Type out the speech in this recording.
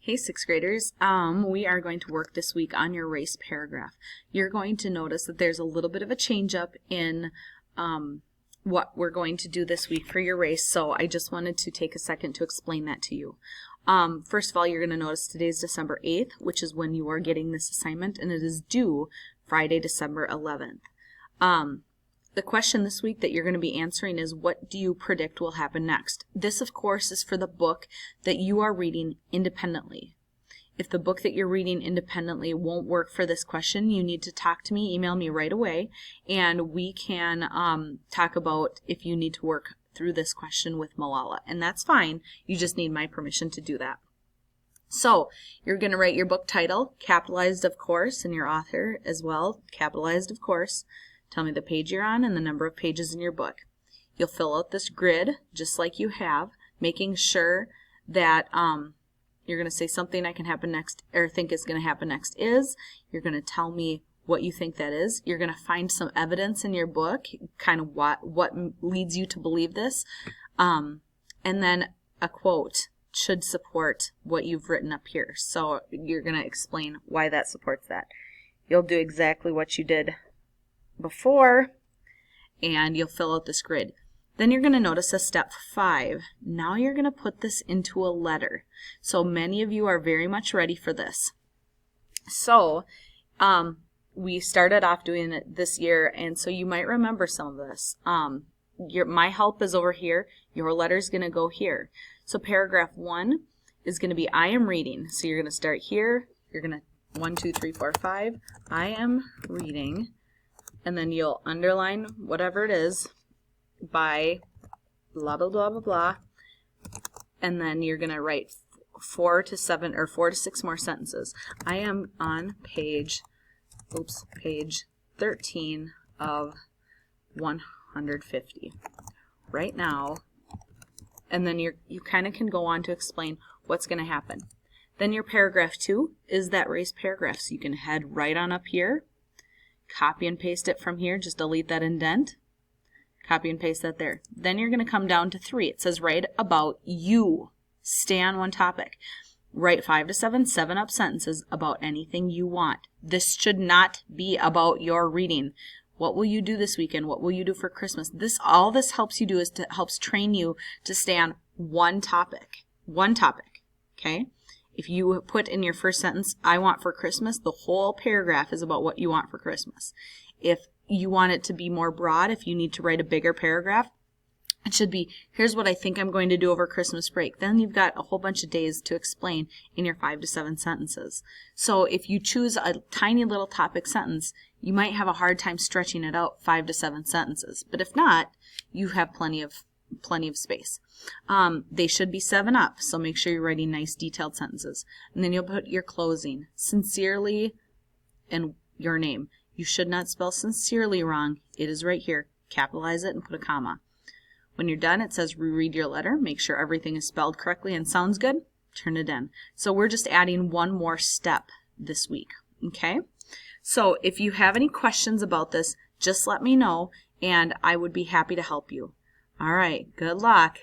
Hey, sixth graders. We are going to work this week on your race paragraph. You're going to notice that there's a little bit of a change up in what we're going to do this week for your race, so I just wanted to take a second to explain that to you. First of all, you're going to notice today's December 8th, which is when you are getting this assignment, and it is due Friday, December 11th. The question this week that you're going to be answering is, what do you predict will happen next? This, of course, is for the book that you are reading independently. If the book that you're reading independently won't work for this question, you need to talk to me, email me right away, and we can talk about if you need to work through this question with Malala. And that's fine. You just need my permission to do that. So you're going to write your book title, capitalized of course, and your author as well, capitalized of course. Tell me the page you're on and the number of pages in your book. You'll fill out this grid just like you have, making sure that you're going to say something that can happen next, or think is going to happen next is. You're going to tell me what you think that is. You're going to find some evidence in your book, kind of what leads you to believe this. And then a quote should support what you've written up here. So you're going to explain why that supports that. You'll do exactly what you did before, and you'll fill out this grid. Then you're going to notice a step 5. Now you're going to put this into a letter. So many of you are very much ready for this. So we started off doing it this year, and so you might remember some of this. My help is over here. Your letter is going to go here. So paragraph 1 is going to be I am reading. So you're going to start here. You're going to 1, 2, 3, 4, 5. I am reading. And then you'll underline whatever it is by blah, blah, blah, blah, blah. And then you're going to write 4 to 6 more sentences. I am on page 13 of 150 right now. And then you kind of can go on to explain what's going to happen. Then your paragraph 2 is that race paragraph. So you can head right on up here. Copy and paste it from here. Just delete that indent. Copy and paste that there. Then you're going to come down to 3. It says write about you. Stay on one topic. Write 5 to 7 7-up sentences about anything you want. This should not be about your reading. What will you do this weekend? What will you do for Christmas? All this helps you do is helps train you to stay on one topic. One topic. Okay? If you put in your first sentence, I want for Christmas, the whole paragraph is about what you want for Christmas. If you want it to be more broad, if you need to write a bigger paragraph, it should be, here's what I think I'm going to do over Christmas break. Then you've got a whole bunch of days to explain in your 5 to 7 sentences. So if you choose a tiny little topic sentence, you might have a hard time stretching it out 5 to 7 sentences. But if not, you have plenty of space. They should be 7-up, so make sure you're writing nice detailed sentences. And then you'll put your closing, sincerely, and your name. You should not spell sincerely wrong. It is right here. Capitalize it and put a comma. When you're done, it says reread your letter. Make sure everything is spelled correctly and sounds good. Turn it in. So we're just adding one more step this week. Okay? So if you have any questions about this, just let me know, and I would be happy to help you. All right, good luck.